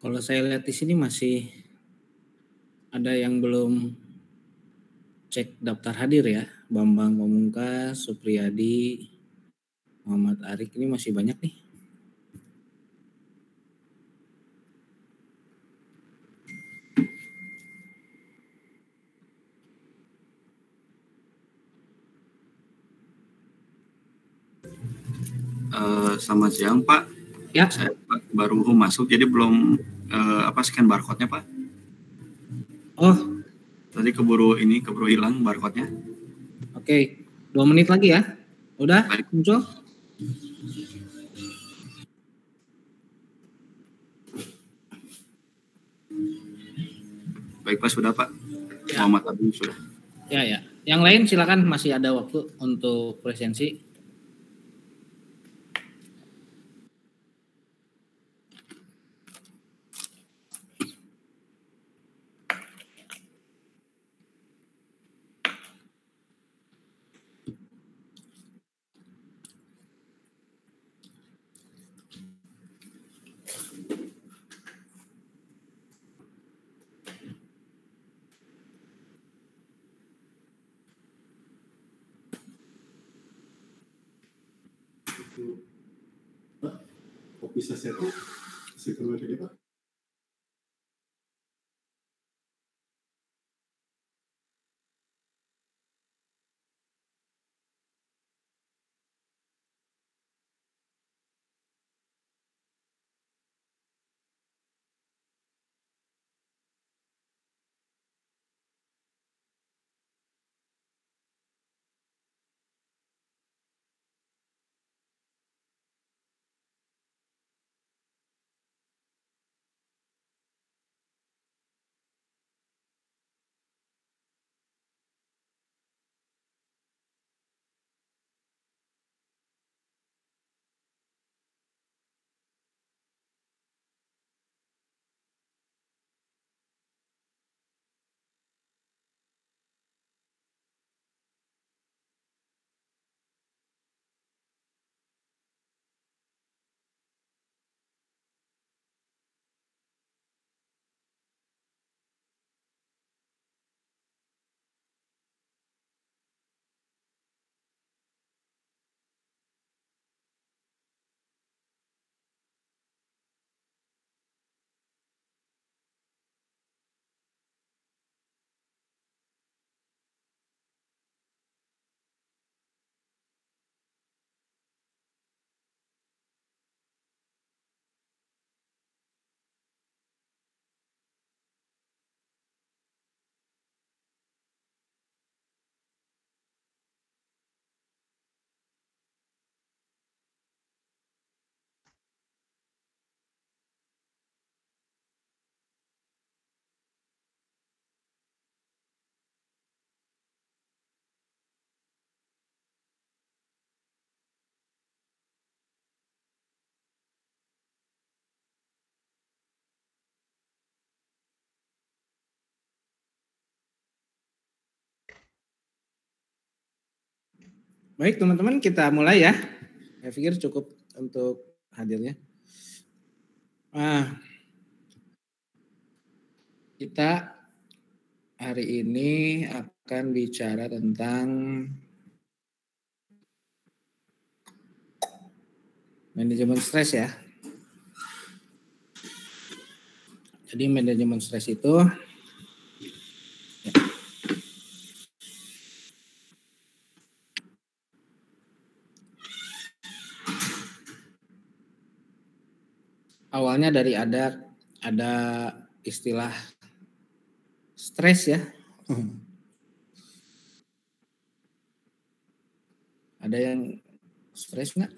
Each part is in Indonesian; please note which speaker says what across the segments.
Speaker 1: Kalau saya lihat di sini masih ada yang belum cek daftar hadir ya. Bambang Pamungkas, Supriyadi, Muhammad Arik, ini masih banyak nih.
Speaker 2: Selamat siang Pak.
Speaker 1: Ya.
Speaker 2: Saya baru masuk jadi belum scan barcode-nya Pak.
Speaker 1: Oh.
Speaker 2: Tadi keburu hilang barcode-nya.
Speaker 1: Oke, 2 menit lagi ya. Udah muncul?
Speaker 2: Baik Pak, sudah Pak. Ya. Muhammad Agung sudah.
Speaker 1: Ya. Yang lain silakan, masih ada waktu untuk presensi.
Speaker 3: Pak, kok bisa satu keluar dari Pak?
Speaker 1: Baik teman-teman, kita mulai ya. Saya pikir cukup untuk hadirnya. Kita hari ini akan bicara tentang manajemen stres ya. Jadi manajemen stres itu awalnya dari ada istilah stres ya. Ada yang stres nggak?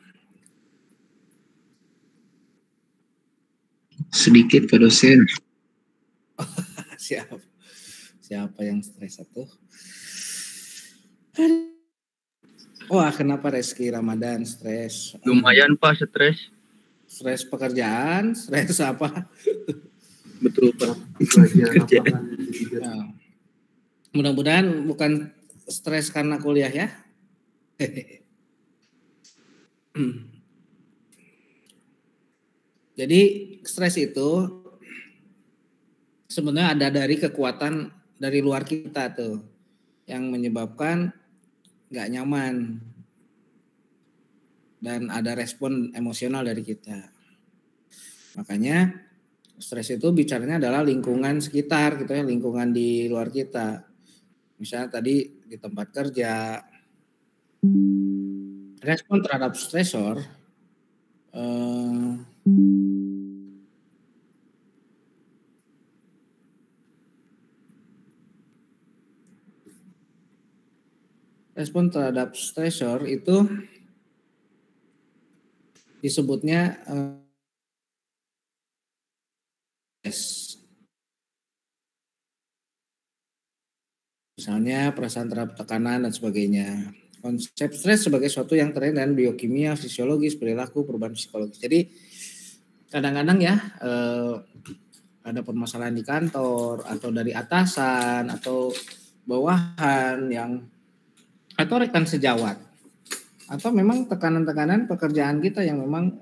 Speaker 4: Sedikit Pak dosen.
Speaker 1: Siapa yang stres itu? Wah, kenapa Reski Ramadan stres?
Speaker 4: Lumayan Pak stres.
Speaker 1: Stres pekerjaan, stres apa?
Speaker 4: Betul Pak.
Speaker 1: Kerjaan. Nah, mudah-mudahan bukan stres karena kuliah ya. Jadi stres itu sebenarnya ada dari kekuatan dari luar kita tuh yang menyebabkan nggak nyaman dan ada respon emosional dari kita. Makanya stres itu bicaranya adalah lingkungan sekitar gitu ya, lingkungan di luar kita. Misalnya tadi di tempat kerja, respon terhadap stresor eh, respon terhadap stresor itu disebutnya stres. Misalnya perasaan terhadap tekanan dan sebagainya. Konsep stres sebagai suatu yang terkait dengan biokimia, fisiologis, perilaku, perubahan psikologis. Jadi kadang-kadang ya ada permasalahan di kantor atau dari atasan atau bawahan yang atau rekan sejawat atau memang tekanan-tekanan pekerjaan kita yang memang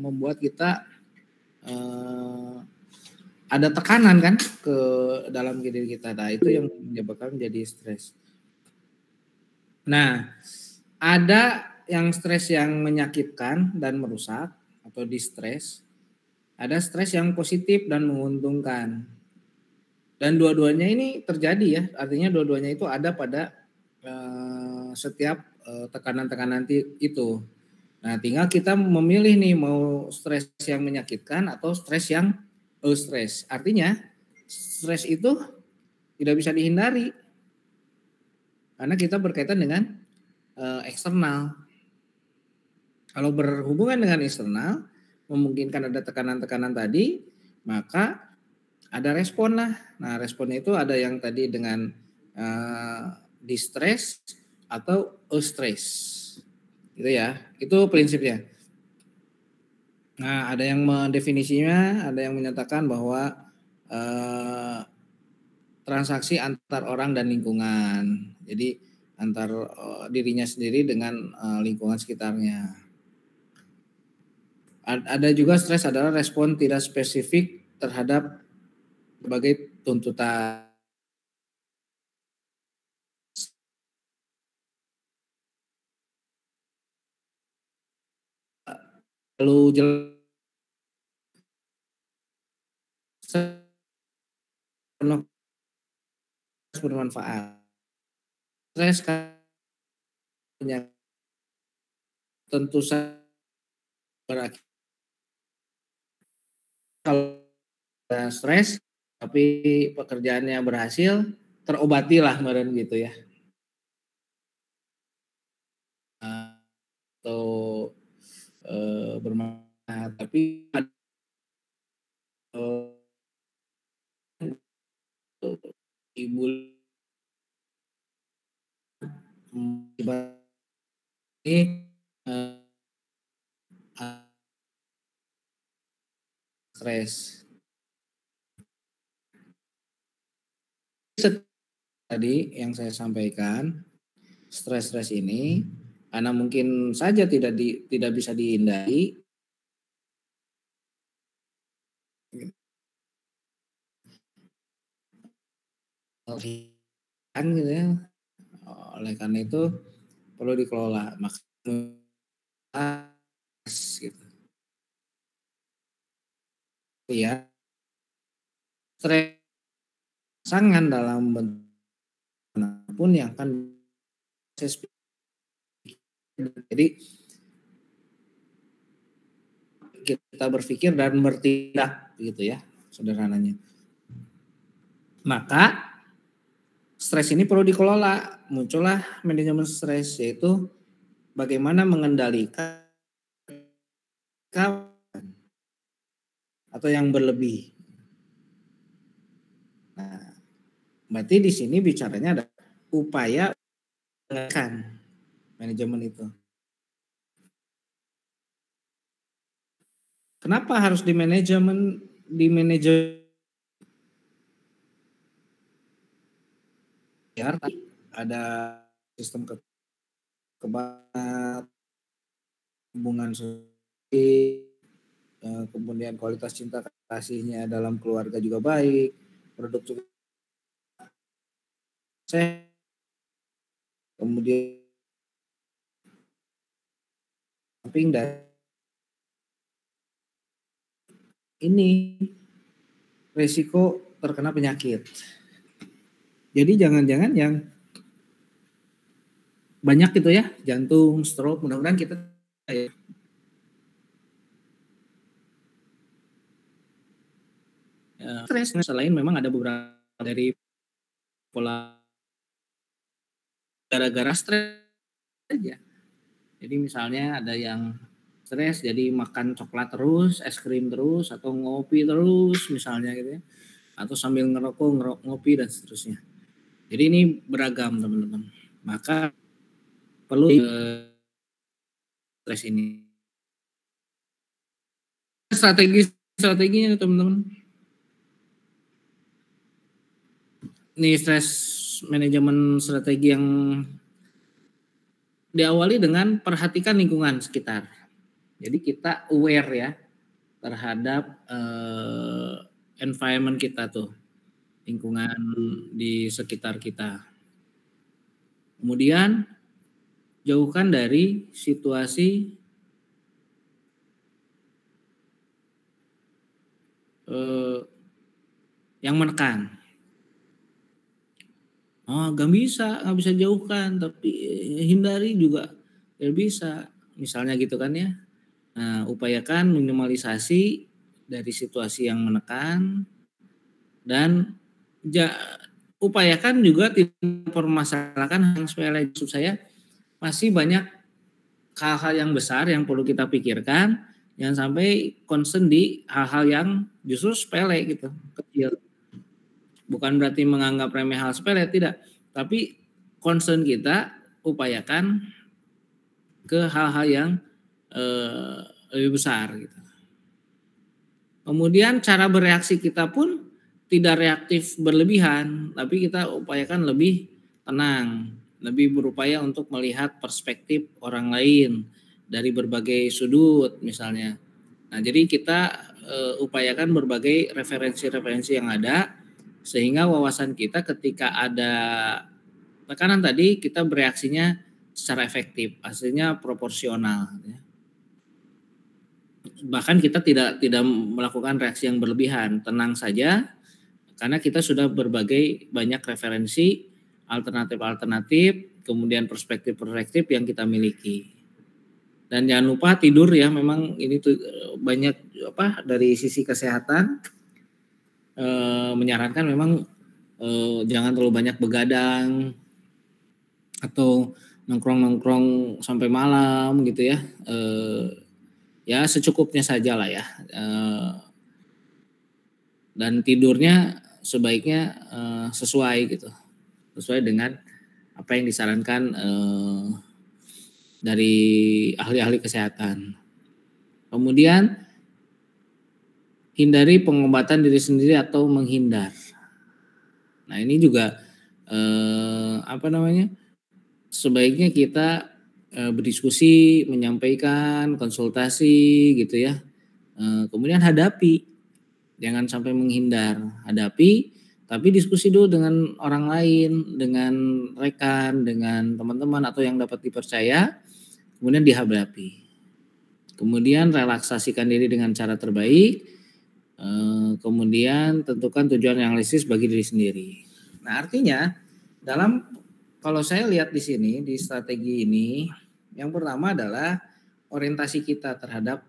Speaker 1: membuat kita ada tekanan kan ke dalam diri kita. Nah, itu yang menyebabkan menjadi stres. Nah, ada yang stres yang menyakitkan dan merusak atau distres. Ada stres yang positif dan menguntungkan. Dan dua-duanya ini terjadi ya, artinya dua-duanya itu ada pada setiap tekanan-tekanan itu. Nah, tinggal kita memilih nih mau stres yang menyakitkan atau stres yang eustress. Artinya stres itu tidak bisa dihindari karena kita berkaitan dengan eksternal. Kalau berhubungan dengan eksternal, memungkinkan ada tekanan-tekanan tadi, maka ada respon lah. Nah, responnya itu ada yang tadi dengan distress atau eustress. Gitu ya. Itu prinsipnya. Nah, ada yang mendefinisinya, ada yang menyatakan bahwa transaksi antar orang dan lingkungan. Jadi antar dirinya sendiri dengan lingkungan sekitarnya. Ada juga stres adalah respon tidak spesifik terhadap berbagai tuntutan. Lalu jelas bermanfaat. Stres tentu saja berakibat kalau stres tapi pekerjaannya berhasil, terobatilah kemarin gitu ya. Atau bermanfaat, tapi ibu ini stres. Tadi yang saya sampaikan, stres ini karena mungkin saja tidak bisa dihindari. Kan gitu ya. Oleh karena itu perlu dikelola gitu. Ya. Stres sangat dalam bentuk pun yang akan jadi kita berpikir dan bertindak gitu ya sederhananya. Maka stres ini perlu dikelola. Muncullah manajemen stres, yaitu bagaimana mengendalikan atau yang berlebih. Nah, berarti di sini bicaranya ada upaya mengendalikan manajemen itu. Kenapa harus di manajemen biar ada sistem kekebalan hubungan sosial kemudian kualitas cinta kasihnya dalam keluarga juga baik, produktivitas sehat, kemudian samping dari ini resiko terkena penyakit. Jadi jangan-jangan yang banyak gitu ya, jantung, stroke, mudah-mudahan kita ya. Stres selain memang ada beberapa dari pola gara-gara stres aja. Jadi misalnya ada yang stres jadi makan coklat terus, es krim terus, atau ngopi terus misalnya gitu ya. Atau sambil ngerokok, ngopi dan seterusnya. Jadi ini beragam teman-teman. Maka perlu stres ini. Strateginya teman-teman. Ini stres manajemen strategi yang diawali dengan perhatikan lingkungan sekitar. Jadi kita aware ya terhadap environment kita tuh, lingkungan di sekitar kita. Kemudian jauhkan dari situasi yang menekan. Oh, nggak bisa jauhkan, tapi hindari juga nggak bisa. Misalnya gitu kan ya. Nah, upayakan minimalisasi dari situasi yang menekan dan upayakan juga tidak mempermasalahkan yang sepele. Maksud saya masih banyak hal-hal yang besar yang perlu kita pikirkan, jangan sampai concern di hal-hal yang justru sepele gitu, kecil. Bukan berarti menganggap remeh hal sepele, tidak. Tapi concern kita upayakan ke hal-hal yang lebih besar gitu. Kemudian cara bereaksi kita pun tidak reaktif berlebihan, tapi kita upayakan lebih tenang, lebih berupaya untuk melihat perspektif orang lain dari berbagai sudut misalnya. Nah, jadi kita upayakan berbagai referensi-referensi yang ada sehingga wawasan kita ketika ada tekanan tadi kita bereaksinya secara efektif, hasilnya proporsional. Bahkan kita tidak melakukan reaksi yang berlebihan, tenang saja karena kita sudah berbagai banyak referensi, alternatif-alternatif, kemudian perspektif-perspektif yang kita miliki. Dan jangan lupa tidur ya, memang ini tuh banyak dari sisi kesehatan menyarankan memang jangan terlalu banyak begadang atau nongkrong sampai malam gitu ya. Ya secukupnya saja lah ya. Dan tidurnya sebaiknya sesuai gitu, sesuai dengan apa yang disarankan dari ahli-ahli kesehatan. Kemudian hindari pengobatan diri sendiri atau menghindar. Nah ini juga sebaiknya kita berdiskusi, menyampaikan, konsultasi gitu ya. Kemudian hadapi, jangan sampai menghindar, hadapi, tapi diskusi dulu dengan orang lain, dengan rekan, dengan teman-teman atau yang dapat dipercaya, kemudian dihadapi. Kemudian relaksasikan diri dengan cara terbaik, kemudian tentukan tujuan yang realistis bagi diri sendiri. Nah artinya kalau saya lihat di sini di strategi ini, yang pertama adalah orientasi kita terhadap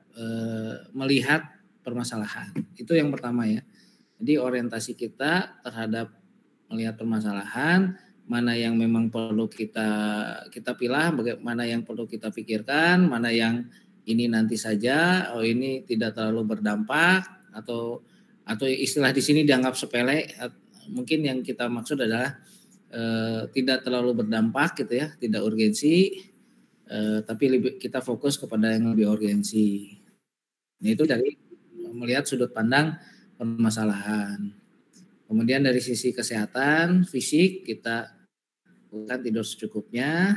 Speaker 1: melihat permasalahan. Itu yang pertama ya. Jadi orientasi kita terhadap melihat permasalahan, mana yang memang perlu kita pilah, bagaimana yang perlu kita pikirkan, mana yang ini nanti saja, ini tidak terlalu berdampak atau istilah di sini dianggap sepele. Mungkin yang kita maksud adalah tidak terlalu berdampak gitu ya, tidak urgensi, tapi kita fokus kepada yang lebih urgensi. Nah, itu dari melihat sudut pandang permasalahan. Kemudian dari sisi kesehatan fisik kita tidur secukupnya.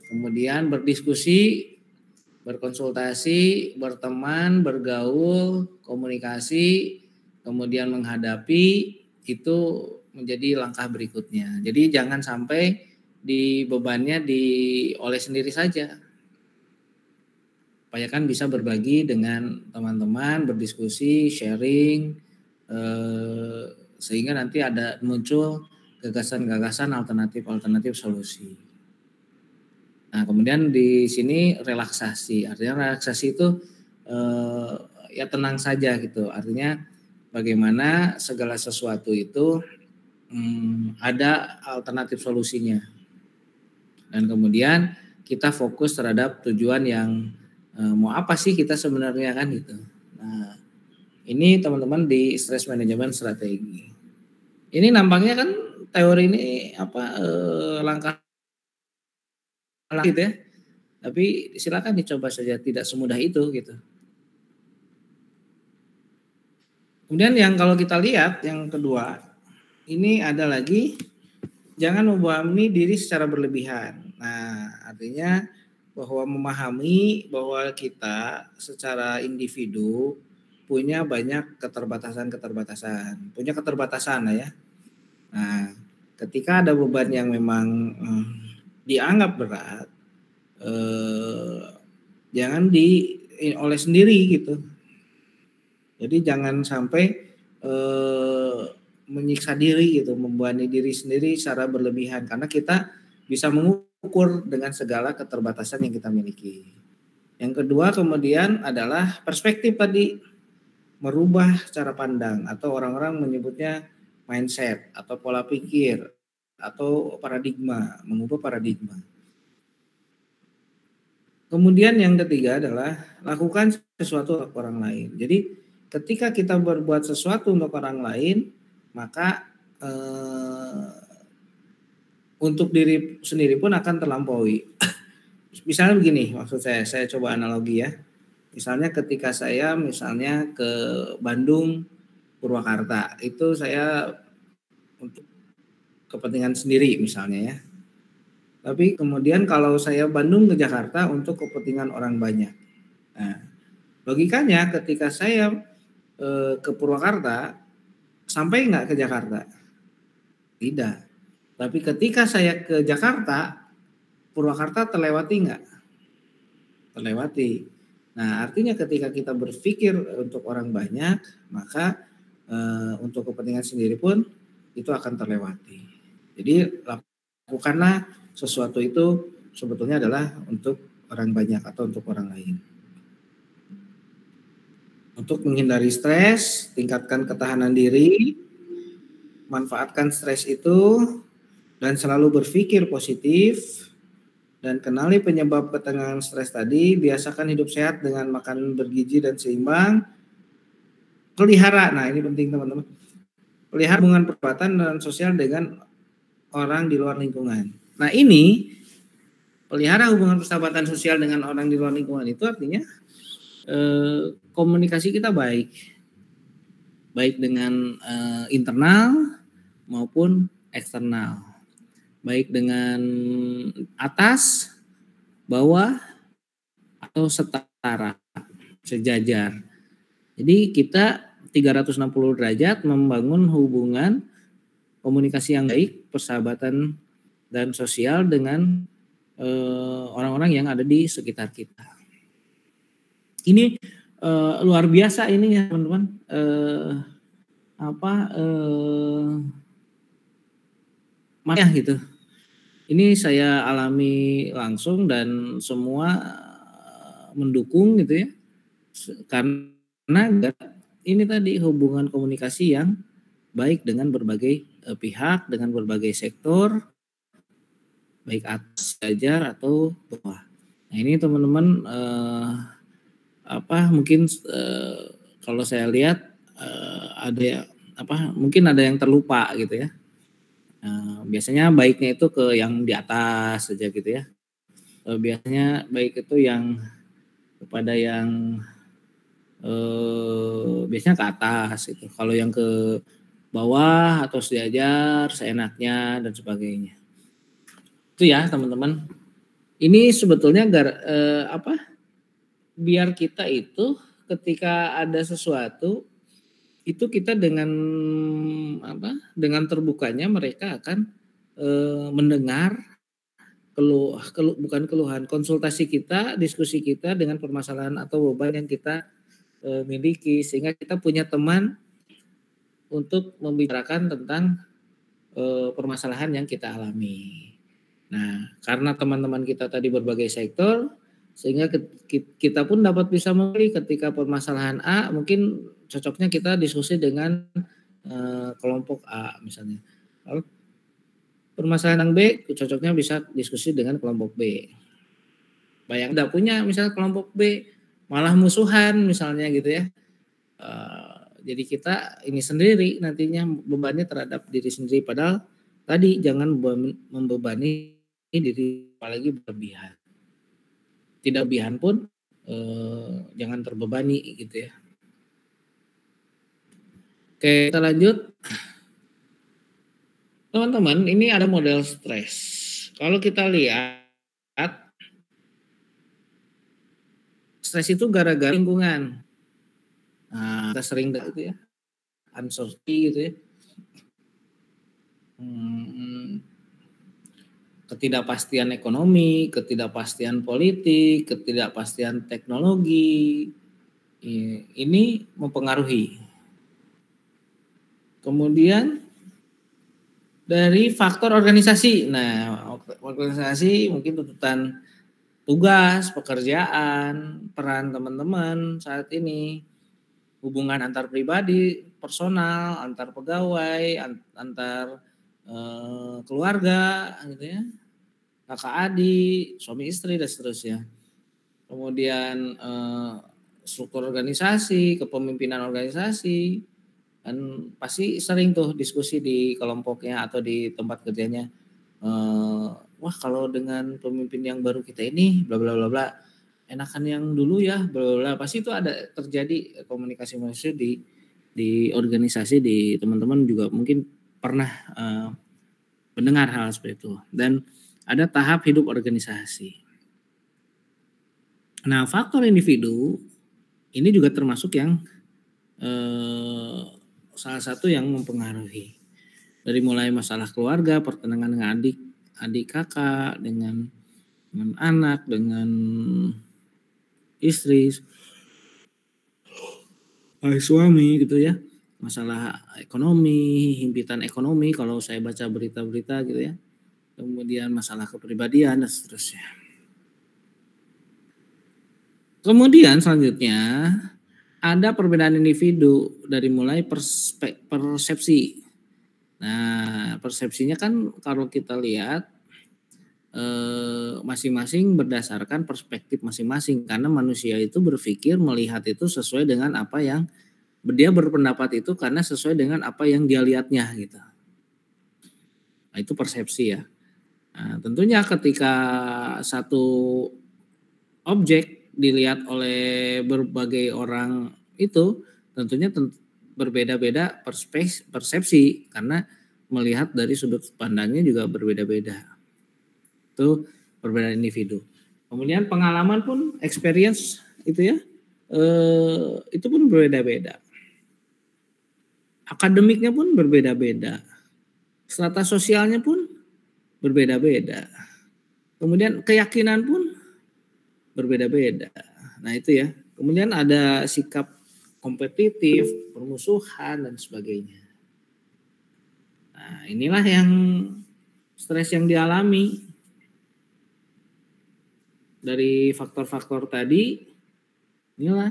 Speaker 1: Kemudian berdiskusi berkonsultasi, berteman, bergaul, komunikasi, kemudian menghadapi, itu menjadi langkah berikutnya. Jadi jangan sampai bebannya oleh sendiri saja. Upayakan bisa berbagi dengan teman-teman, berdiskusi, sharing, sehingga nanti ada muncul gagasan-gagasan alternatif solusi. Nah, kemudian di sini relaksasi. Artinya relaksasi itu ya tenang saja gitu. Artinya bagaimana segala sesuatu itu ada alternatif solusinya. Dan kemudian kita fokus terhadap tujuan yang mau apa sih kita sebenarnya kan gitu. Nah, ini teman-teman di stress management strategi. Ini nampaknya kan teori ini langkah gitu ya. Tapi silakan dicoba saja, tidak semudah itu gitu. Kemudian yang kalau kita lihat yang kedua, ini ada lagi jangan membebani diri secara berlebihan. Nah, artinya bahwa memahami bahwa kita secara individu punya banyak keterbatasan, punya keterbatasan ya. Nah, ketika ada beban yang memang dianggap berat, jangan oleh sendiri gitu. Jadi jangan sampai menyiksa diri gitu, membebani diri sendiri secara berlebihan, karena kita bisa mengukur dengan segala keterbatasan yang kita miliki. Yang kedua kemudian adalah perspektif tadi, merubah cara pandang atau orang-orang menyebutnya mindset atau pola pikir atau paradigma, mengubah paradigma. Kemudian yang ketiga adalah lakukan sesuatu untuk orang lain. Jadi ketika kita berbuat sesuatu untuk orang lain, maka untuk diri sendiri pun akan terlampaui. Misalnya begini, maksud saya coba analogi ya. Misalnya ketika saya ke Bandung, Purwakarta, itu saya untuk kepentingan sendiri misalnya ya. Tapi kemudian kalau saya Bandung ke Jakarta untuk kepentingan orang banyak. Nah, logikanya ketika saya ke Purwakarta, sampai nggak ke Jakarta? Tidak. Tapi ketika saya ke Jakarta, Purwakarta terlewati nggak? Terlewati. Nah, artinya ketika kita berpikir untuk orang banyak, maka untuk kepentingan sendiri pun itu akan terlewati. Jadi lakukanlah sesuatu itu sebetulnya adalah untuk orang banyak atau untuk orang lain. Untuk menghindari stres, tingkatkan ketahanan diri, manfaatkan stres itu, dan selalu berpikir positif, dan kenali penyebab ketegangan stres tadi. Biasakan hidup sehat dengan makan bergizi dan seimbang. Pelihara, nah ini penting teman-teman, pelihara hubungan perbuatan dan sosial dengan orang di luar lingkungan. Nah ini, pelihara hubungan persahabatan sosial dengan orang di luar lingkungan itu artinya komunikasi kita baik dengan internal maupun eksternal, baik dengan atas, bawah, atau setara, sejajar. Jadi kita 360 derajat membangun hubungan komunikasi yang baik, persahabatan dan sosial dengan orang-orang yang ada di sekitar kita. Ini luar biasa ini ya teman-teman. Gitu. Ini saya alami langsung dan semua mendukung gitu ya. Karena ini tadi hubungan komunikasi yang baik dengan berbagai pihak, dengan berbagai sektor, baik atas, sejajar atau bawah. Nah ini teman-teman mungkin kalau saya lihat mungkin ada yang terlupa gitu ya. Biasanya baiknya itu ke yang di atas saja gitu ya. Biasanya baik itu yang kepada yang biasanya ke atas gitu. Kalau yang ke bawah atau sejajar, seenaknya dan sebagainya. Itu ya teman-teman. Ini sebetulnya biar kita itu ketika ada sesuatu itu kita dengan dengan terbukanya mereka akan mendengar bukan keluhan, konsultasi kita, diskusi kita dengan permasalahan atau beban yang kita miliki, sehingga kita punya teman untuk membicarakan tentang permasalahan yang kita alami. Nah, karena teman-teman kita tadi berbagai sektor, sehingga kita pun dapat bisa memilih ketika permasalahan A mungkin cocoknya kita diskusi dengan kelompok A misalnya. Lalu permasalahan B cocoknya bisa diskusi dengan kelompok B. Bayang tidak punya misalnya kelompok B malah musuhan misalnya gitu ya. Jadi kita ini sendiri nantinya bebannya terhadap diri sendiri, padahal tadi jangan membebani diri apalagi berlebihan. Tidak berlebihan pun jangan terbebani gitu ya. Oke, kita lanjut. Teman-teman, ini ada model stres. Kalau kita lihat, stres itu gara-gara lingkungan. Nah, kita sering itu ya, uncertainty gitu ya. Ketidakpastian ekonomi, ketidakpastian politik, ketidakpastian teknologi, ini mempengaruhi. Kemudian dari faktor organisasi. Nah, organisasi mungkin tuntutan tugas, pekerjaan, peran teman-teman saat ini, hubungan antar pribadi, personal, antar pegawai, antar keluarga gitu ya, kakak adik, suami istri dan seterusnya. Kemudian struktur organisasi, kepemimpinan organisasi, kan pasti sering tuh diskusi di kelompoknya atau di tempat kerjanya. Wah, kalau dengan pemimpin yang baru kita ini bla bla bla bla, enakan yang dulu ya bla bla bla. Pasti itu ada terjadi komunikasi manusia di organisasi, di teman-teman juga mungkin pernah mendengar hal seperti itu. Dan ada tahap hidup organisasi. Nah, faktor individu ini juga termasuk yang salah satu yang mempengaruhi. Dari mulai masalah keluarga, pertentangan dengan adik kakak, dengan anak, dengan istri, suami gitu ya. Masalah ekonomi, himpitan ekonomi kalau saya baca berita-berita gitu ya. Kemudian masalah kepribadian dan seterusnya. Kemudian selanjutnya ada perbedaan individu dari mulai persepsi. Nah, persepsinya kan kalau kita lihat masing-masing berdasarkan perspektif masing-masing, karena manusia itu berpikir melihat itu sesuai dengan apa yang dia berpendapat itu karena sesuai dengan apa yang dia lihatnya gitu. Nah, itu persepsi ya. Nah, tentunya ketika satu objek dilihat oleh berbagai orang itu tentunya berbeda-beda persepsi karena melihat dari sudut pandangnya juga berbeda-beda. Itu perbedaan individu. Kemudian pengalaman pun, experience itu ya, itu pun berbeda-beda. Akademiknya pun berbeda-beda. Strata sosialnya pun berbeda-beda. Kemudian keyakinan pun berbeda-beda. Nah itu ya. Kemudian ada sikap kompetitif, permusuhan dan sebagainya. Nah inilah yang stres yang dialami. Dari faktor-faktor tadi, inilah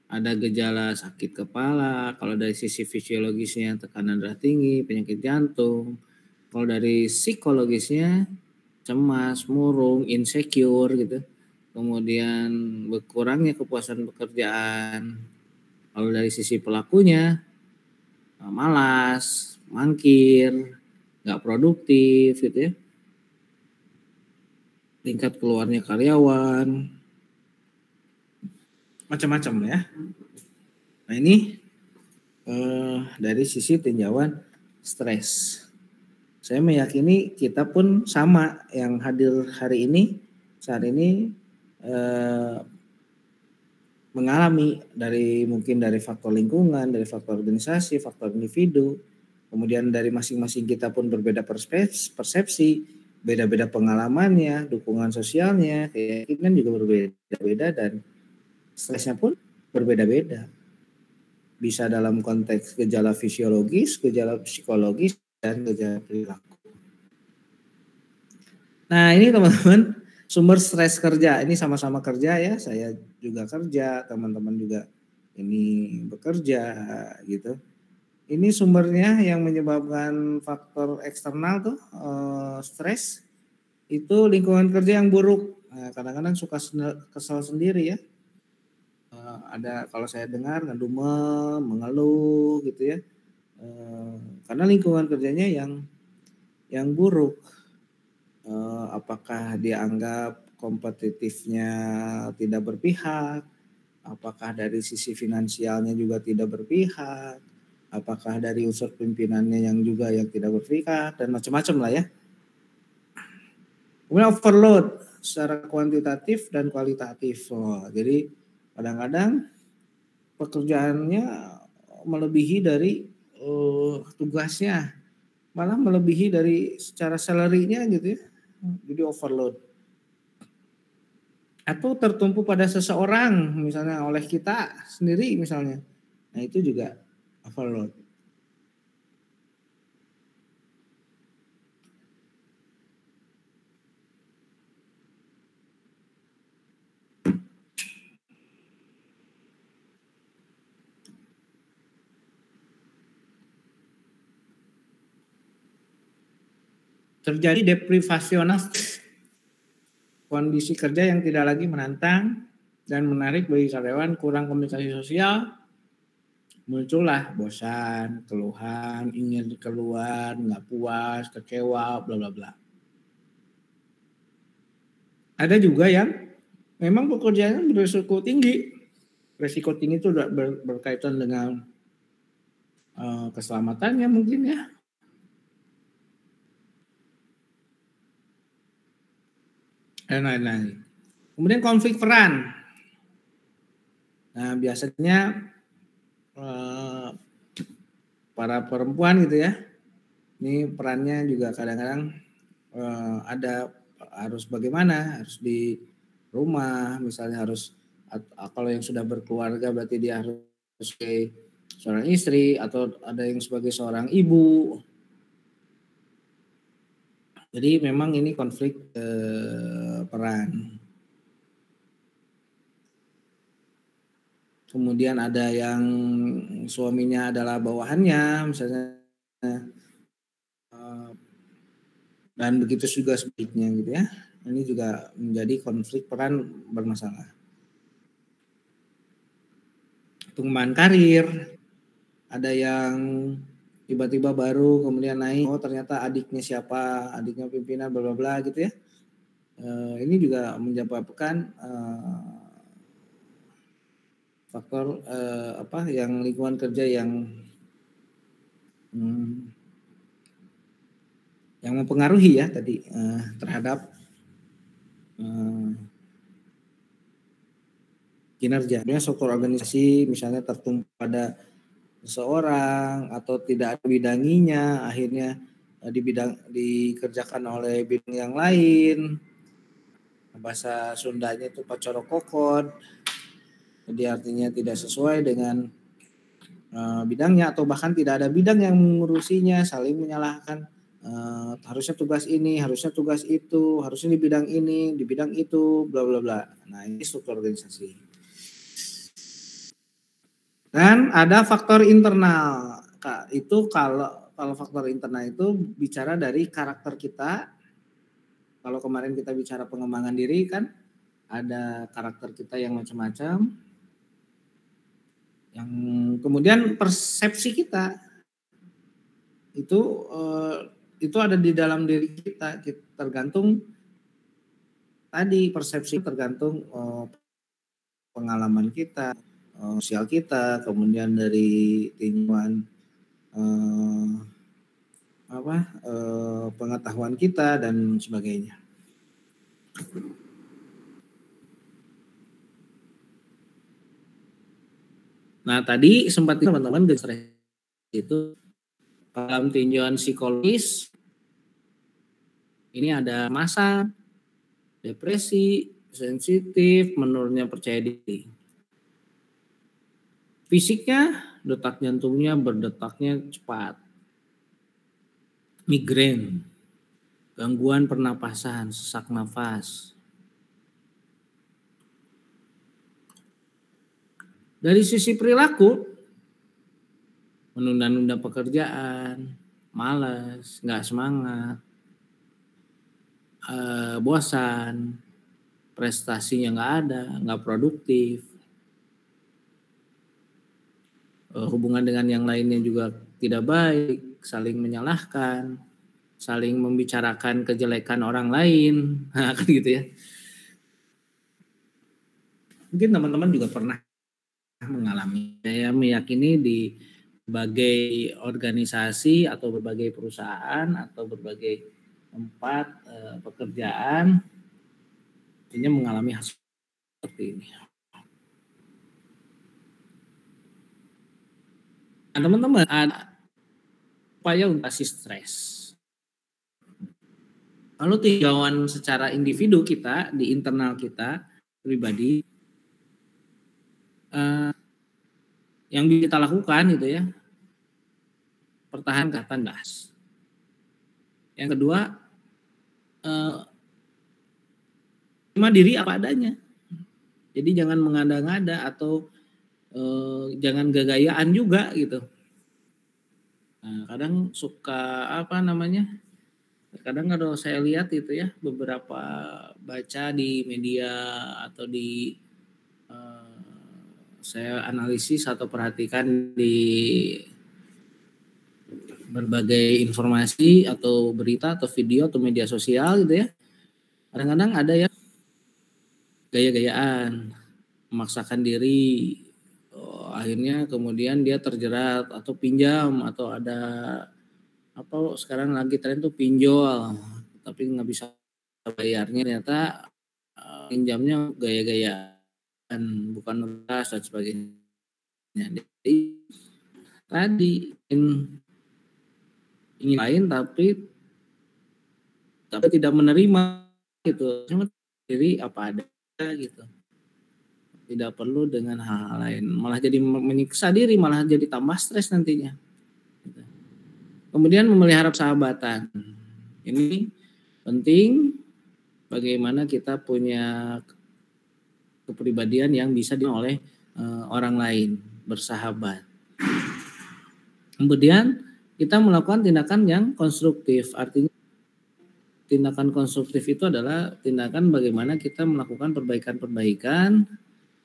Speaker 1: ada gejala sakit kepala, kalau dari sisi fisiologisnya tekanan darah tinggi, penyakit jantung, kalau dari psikologisnya cemas, murung, insecure gitu. Kemudian berkurangnya kepuasan pekerjaan. Kalau dari sisi pelakunya malas, mangkir, nggak produktif gitu ya. Tingkat keluarnya karyawan, macam-macam ya. Nah ini dari sisi tinjauan stres. Saya meyakini kita pun sama yang hadir hari ini, saat ini mengalami mungkin dari faktor lingkungan, dari faktor organisasi, faktor individu, kemudian dari masing-masing kita pun berbeda persepsi, beda-beda pengalamannya, dukungan sosialnya, keyakinan juga berbeda-beda dan stresnya pun berbeda-beda. Bisa dalam konteks gejala fisiologis, gejala psikologis, dan gejala perilaku. Nah ini teman-teman sumber stres kerja, ini sama-sama kerja ya, saya juga kerja, teman-teman juga ini bekerja gitu. Ini sumbernya yang menyebabkan faktor eksternal tuh stres itu lingkungan kerja yang buruk. Nah, kadang-kadang suka kesal sendiri ya. Ada kalau saya dengar ngedumel, mengeluh gitu ya. Karena lingkungan kerjanya yang buruk. Apakah dianggap kompetitifnya tidak berpihak, apakah dari sisi finansialnya juga tidak berpihak, apakah dari unsur pimpinannya yang juga yang tidak berpihak, dan macam-macam lah ya. Kemudian overload secara kuantitatif dan kualitatif. Jadi kadang-kadang pekerjaannya melebihi dari tugasnya, malah melebihi dari secara salary-nya gitu ya. Jadi overload. Atau tertumpu pada seseorang misalnya oleh kita sendiri misalnya. Nah itu juga overload. Terjadi deprivasional, kondisi kerja yang tidak lagi menantang dan menarik bagi karyawan, kurang komunikasi sosial, muncullah bosan, keluhan, ingin keluar, nggak puas, kecewa, bla bla bla. Ada juga yang memang pekerjaannya berisiko tinggi. Risiko tinggi itu berkaitan dengan keselamatannya mungkin ya. Dan lain-lain. Kemudian konflik peran. Nah biasanya para perempuan gitu ya, ini perannya juga kadang-kadang ada harus bagaimana, harus di rumah misalnya harus, kalau yang sudah berkeluarga berarti dia harus sebagai seorang istri atau ada yang sebagai seorang ibu. Jadi memang ini konflik peran. Kemudian ada yang suaminya adalah bawahannya misalnya, dan begitu juga sebaliknya gitu ya. Ini juga menjadi konflik peran bermasalah. Pengembangan karir, ada yang tiba-tiba baru kemudian naik, oh ternyata adiknya siapa, adiknya pimpinan bla bla bla gitu ya. Ini juga menyebabkan faktor yang lingkungan kerja yang mempengaruhi ya tadi terhadap kinerja. Struktur organisasi misalnya tertumpu pada seseorang atau tidak ada bidanginya, akhirnya dikerjakan oleh bidang yang lain. Bahasa Sundanya itu pacorokokod, jadi artinya tidak sesuai dengan bidangnya atau bahkan tidak ada bidang yang mengurusinya, saling menyalahkan. Harusnya tugas ini, harusnya tugas itu, harusnya di bidang ini, di bidang itu, bla bla bla. Nah ini struktur organisasi. Dan ada faktor internal. Itu kalau faktor internal itu bicara dari karakter kita. Kalau kemarin kita bicara pengembangan diri kan ada karakter kita yang macam-macam. Yang kemudian persepsi kita itu ada di dalam diri kita, tergantung tadi persepsi tergantung pengalaman kita, sosial kita, kemudian dari lingkungan pengetahuan kita dan sebagainya. Nah tadi sempat teman-teman stres itu dalam tinjauan psikologis ini ada masa depresi, sensitif, menurunnya percaya diri. Fisiknya detak jantungnya berdetaknya cepat, migrain, gangguan pernapasan, sesak nafas. Dari sisi perilaku, menunda-nunda pekerjaan, malas, nggak semangat, bosan, prestasinya nggak ada, nggak produktif, hubungan dengan yang lainnya juga tidak baik, saling menyalahkan, saling membicarakan kejelekan orang lain, kan gitu ya. Mungkin teman-teman juga pernah mengalami. Saya meyakini di berbagai organisasi atau berbagai perusahaan atau berbagai tempat pekerjaan ini mengalami hal seperti ini. Nah, teman-teman ada upaya untuk atasi stres. Lalu tinjauan secara individu kita di internal kita pribadi yang bisa kita lakukan gitu ya, pertahankan das. Yang kedua, terima diri apa adanya. Jadi jangan mengada-ngada atau jangan gagayaan juga gitu. Nah, kadang suka kadang kalau saya lihat itu ya beberapa baca di media atau di saya analisis atau perhatikan di berbagai informasi atau berita atau video atau media sosial gitu ya. Kadang-kadang ada ya gaya-gayaan, memaksakan diri, akhirnya kemudian dia terjerat atau pinjam atau ada apa sekarang lagi tren tuh pinjol tapi nggak bisa bayarnya, ternyata pinjamnya gaya-gayaan bukan tuntas dan sebagainya. Jadi tadi ingin lain tapi tidak menerima gitu, cuma diri apa ada gitu, tidak perlu dengan hal lain, malah jadi menyiksa diri, malah jadi tambah stres nantinya. Kemudian memelihara persahabatan ini penting, bagaimana kita punya kepribadian yang bisa oleh orang lain, bersahabat. Kemudian kita melakukan tindakan yang konstruktif, artinya tindakan konstruktif itu adalah tindakan bagaimana kita melakukan perbaikan-perbaikan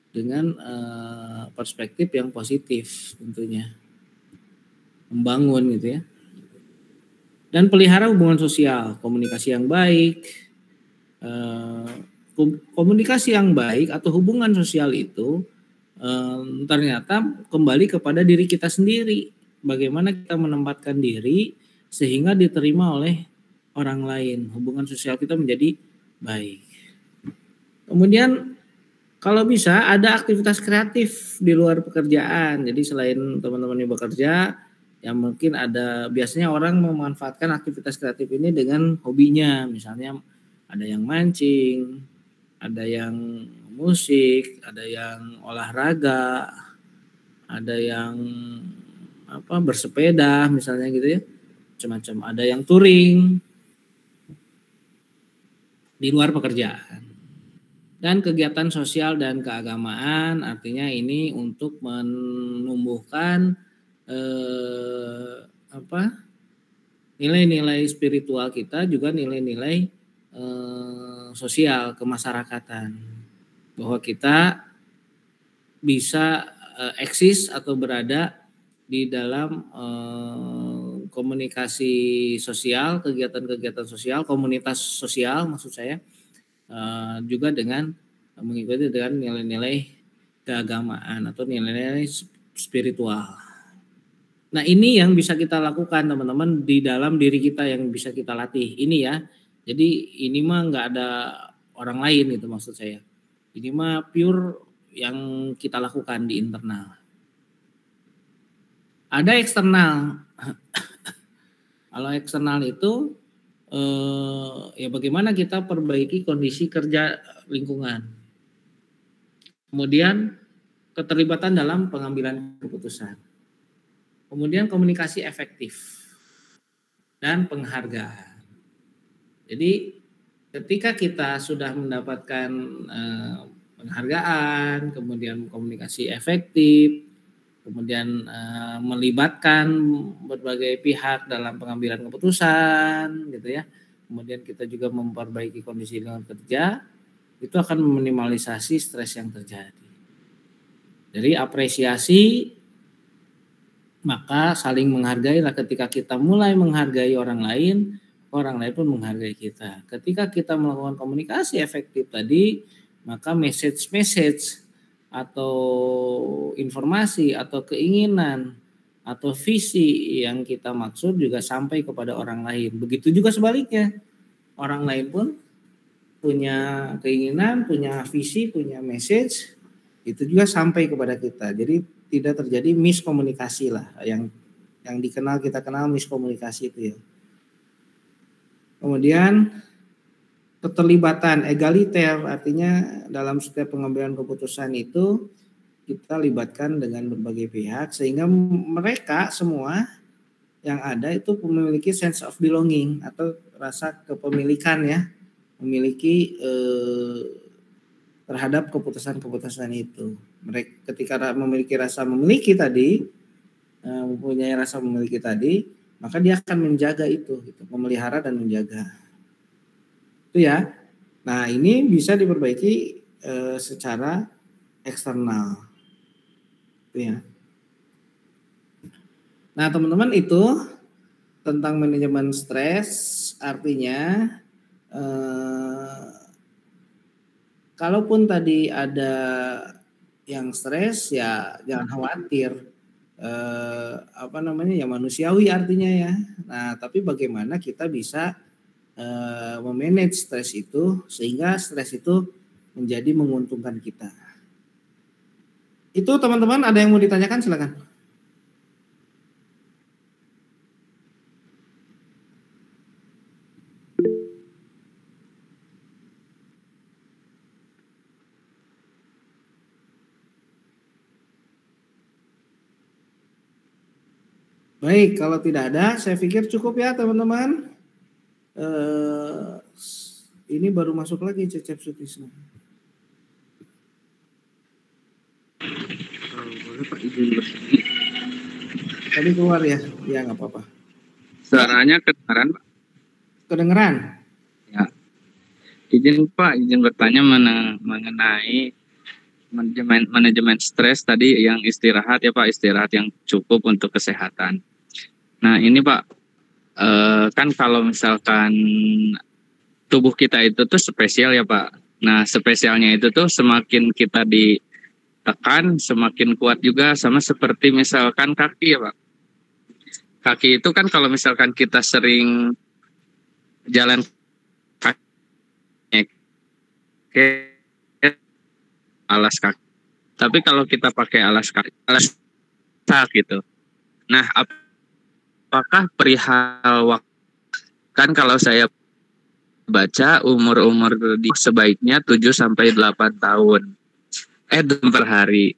Speaker 1: dengan perspektif yang positif tentunya, membangun gitu ya. Dan pelihara hubungan sosial, komunikasi yang baik. Komunikasi yang baik atau hubungan sosial itu ternyata kembali kepada diri kita sendiri. Bagaimana kita menempatkan diri sehingga diterima oleh orang lain. Hubungan sosial kita menjadi baik. Kemudian kalau bisa ada aktivitas kreatif di luar pekerjaan. Jadi selain teman-teman yang bekerja, ya mungkin ada, biasanya orang memanfaatkan aktivitas kreatif ini dengan hobinya. Misalnya ada yang mancing, ada yang musik, ada yang olahraga, ada yang bersepeda misalnya gitu ya, macam-macam. Ada yang touring di luar pekerjaan. Dan kegiatan sosial dan keagamaan, artinya ini untuk menumbuhkan nilai-nilai spiritual kita, juga nilai-nilai sosial kemasyarakatan, bahwa kita bisa eksis atau berada di dalam komunikasi sosial, kegiatan-kegiatan sosial, komunitas sosial maksud saya, juga dengan mengikuti dengan nilai-nilai keagamaan atau nilai-nilai spiritual. Nah ini yang bisa kita lakukan teman-teman di dalam diri kita, yang bisa kita latih ini ya. Jadi ini mah nggak ada orang lain itu maksud saya. Ini mah pure yang kita lakukan di internal. Ada eksternal. Kalau eksternal itu ya bagaimana kita perbaiki kondisi kerja lingkungan. Kemudian keterlibatan dalam pengambilan keputusan. Kemudian komunikasi efektif dan penghargaan. Jadi ketika kita sudah mendapatkan penghargaan, kemudian komunikasi efektif, kemudian melibatkan berbagai pihak dalam pengambilan keputusan, gitu ya. Kemudian kita juga memperbaiki kondisi lingkungan kerja, itu akan meminimalisasi stres yang terjadi. Jadi apresiasi, maka saling menghargailah. Ketika kita mulai menghargai orang lain pun menghargai kita. Ketika kita melakukan komunikasi efektif tadi, maka message atau informasi atau keinginan atau visi yang kita maksud juga sampai kepada orang lain. Begitu juga sebaliknya. Orang lain pun punya keinginan, punya visi, punya message, itu juga sampai kepada kita. Jadi tidak terjadi miskomunikasi lah, yang kita kenal miskomunikasi itu ya. Kemudian keterlibatan egaliter, artinya dalam setiap pengambilan keputusan itu kita libatkan dengan berbagai pihak sehingga mereka semua yang ada itu memiliki sense of belonging atau rasa kepemilikan ya, memiliki terhadap keputusan-keputusan itu. Mereka ketika memiliki rasa memiliki tadi, mempunyai rasa memiliki tadi, maka dia akan menjaga itu, gitu, memelihara dan menjaga. Itu ya. Nah, ini bisa diperbaiki secara eksternal. Itu ya. Nah, teman-teman, itu tentang manajemen stres, artinya kalaupun tadi ada yang stres ya jangan khawatir. Ya manusiawi artinya ya. Nah, tapi bagaimana kita bisa memanage stres itu sehingga stres itu menjadi menguntungkan kita. Itu teman-teman, ada yang mau ditanyakan silakan. Baik, kalau tidak ada, saya pikir cukup ya teman-teman. Ini baru masuk lagi Cecep Sutisna.
Speaker 4: Boleh Pak izin bersih.
Speaker 1: Tadi keluar ya? Ya nggak apa-apa.
Speaker 4: Suaranya kedengaran Pak?
Speaker 1: Kedengeran?
Speaker 4: Ya. Izin Pak, izin bertanya mengenai manajemen stres tadi yang istirahat ya Pak, istirahat yang cukup untuk kesehatan. Nah ini Pak, kan kalau misalkan tubuh kita itu tuh spesial ya Pak. Nah spesialnya itu tuh semakin kita ditekan semakin kuat juga, sama seperti misalkan kaki ya Pak. Kaki itu kan kalau misalkan kita sering jalan kaki, alas kaki. Tapi kalau kita pakai alas gitu. Nah, apakah perihal waktu, kan kalau saya baca umur sebaiknya 7 sampai 8 tahun. Per hari.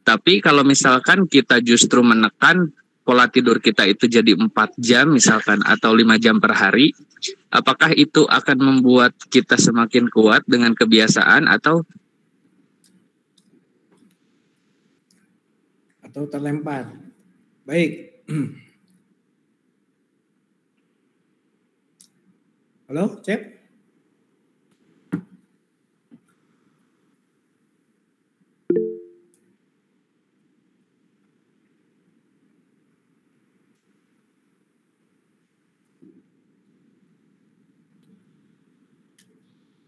Speaker 4: Tapi kalau misalkan kita justru menekan pola tidur kita itu jadi 4 jam misalkan atau 5 jam per hari, apakah itu akan membuat kita semakin kuat dengan kebiasaan atau
Speaker 1: terlempar? Baik. Halo, Cep?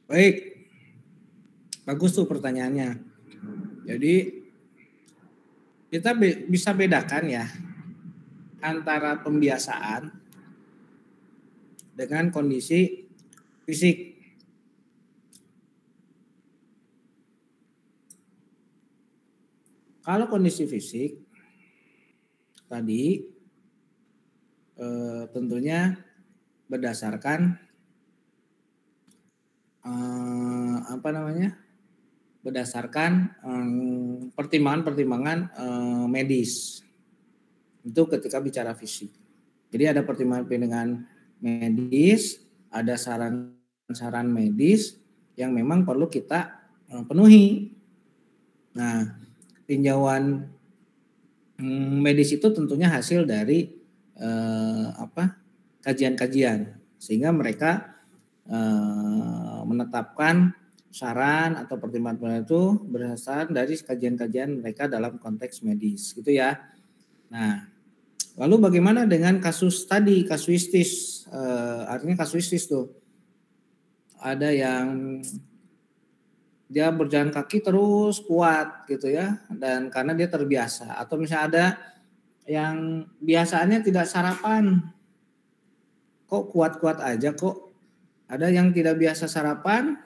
Speaker 1: Baik. Bagus tuh pertanyaannya. Jadi kita bisa bedakan ya antara pembiasaan dengan kondisi fisik. Kalau kondisi fisik tadi tentunya berdasarkan berdasarkan pertimbangan-pertimbangan medis. Itu ketika bicara fisik. Jadi ada pertimbangan medis, ada saran-saran medis yang memang perlu kita penuhi. Nah, tinjauan medis itu tentunya hasil dari kajian-kajian, sehingga mereka menetapkan saran atau pertimbangan itu berdasarkan dari kajian-kajian mereka dalam konteks medis, gitu ya. Nah, lalu bagaimana dengan kasus tadi, kasuistis? Artinya kasuistis tuh, ada yang dia berjalan kaki terus kuat gitu ya, dan karena dia terbiasa. Atau misalnya ada yang biasanya tidak sarapan, kok kuat-kuat aja kok. Ada yang tidak biasa sarapan,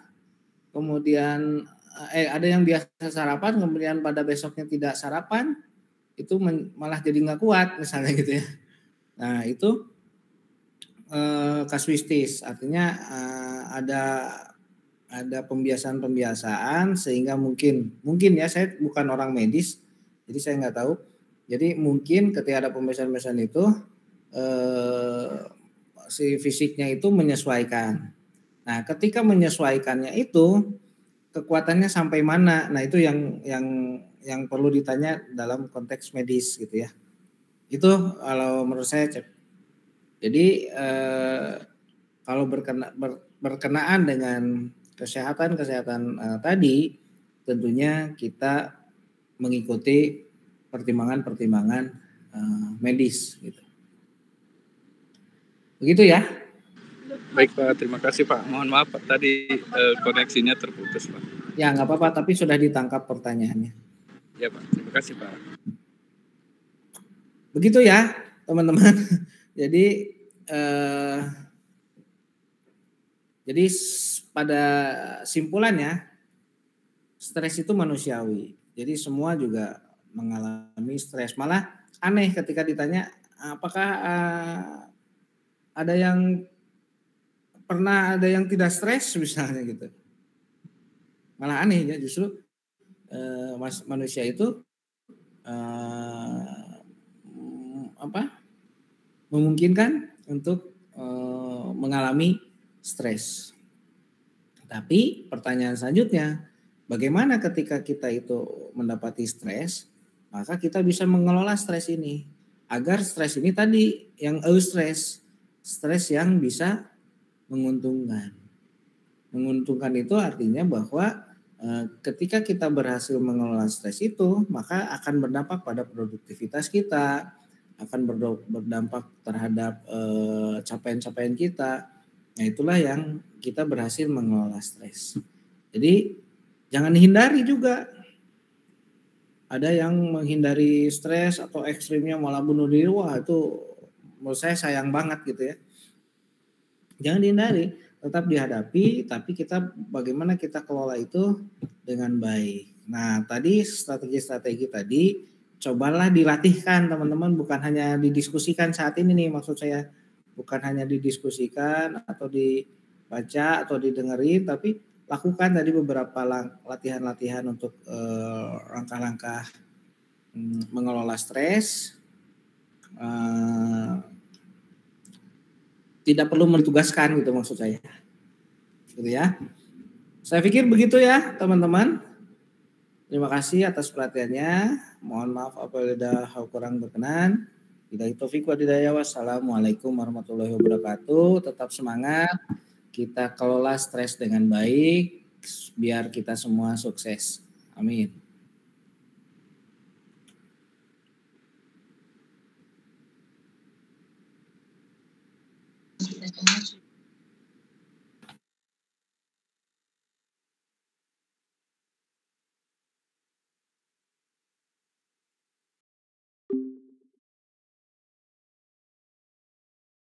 Speaker 1: kemudian ada yang biasa sarapan, kemudian pada besoknya tidak sarapan, itu malah jadi nggak kuat misalnya gitu ya. Nah itu kasuistis, artinya ada pembiasaan sehingga mungkin ya, saya bukan orang medis, jadi saya nggak tahu. Jadi mungkin ketika ada pembiasaan itu si fisiknya itu menyesuaikan. Nah, ketika menyesuaikannya itu kekuatannya sampai mana? Nah, itu yang perlu ditanya dalam konteks medis gitu ya. Itu kalau menurut saya. Jadi kalau berkenaan dengan kesehatan tadi, tentunya kita mengikuti pertimbangan medis gitu. Begitu ya.
Speaker 5: Baik Pak, terima kasih Pak. Mohon maaf Pak, tadi koneksinya terputus Pak.
Speaker 1: Ya nggak apa-apa, tapi sudah ditangkap pertanyaannya.
Speaker 5: Ya Pak, terima kasih Pak.
Speaker 1: Begitu ya teman-teman. Jadi pada simpulannya, stres itu manusiawi. Jadi semua juga mengalami stres. Malah aneh ketika ditanya apakah ada yang tidak stres misalnya gitu. Malah aneh ya, justru manusia itu memungkinkan untuk mengalami stres. Tapi pertanyaan selanjutnya, bagaimana ketika kita itu mendapati stres, maka kita bisa mengelola stres ini agar stres ini tadi yang stres yang bisa menguntungkan. Menguntungkan itu artinya bahwa ketika kita berhasil mengelola stres itu, maka akan berdampak pada produktivitas kita, akan berdampak terhadap capaian-capaian kita. Nah, itulah yang kita berhasil mengelola stres. Jadi jangan dihindari juga. Ada yang menghindari stres atau ekstrimnya malah bunuh diri, wah itu menurut saya sayang banget gitu ya. Jangan dihindari, tetap dihadapi, tapi bagaimana kita kelola itu dengan baik. Nah, tadi strategi-strategi tadi cobalah dilatihkan teman-teman, bukan hanya didiskusikan saat ini nih, maksud saya bukan hanya didiskusikan atau dibaca atau didengerin, tapi lakukan tadi beberapa latihan-latihan untuk langkah-langkah mengelola stres. Tidak perlu mentugaskan gitu maksud saya. Gitu ya. Saya pikir begitu ya teman-teman. Terima kasih atas perhatiannya. Mohon maaf apabila ada hal kurang berkenan. Billahi taufiq wal hidayah. Wassalamualaikum warahmatullahi wabarakatuh. Tetap semangat. Kita kelola stres dengan baik biar kita semua sukses. Amin.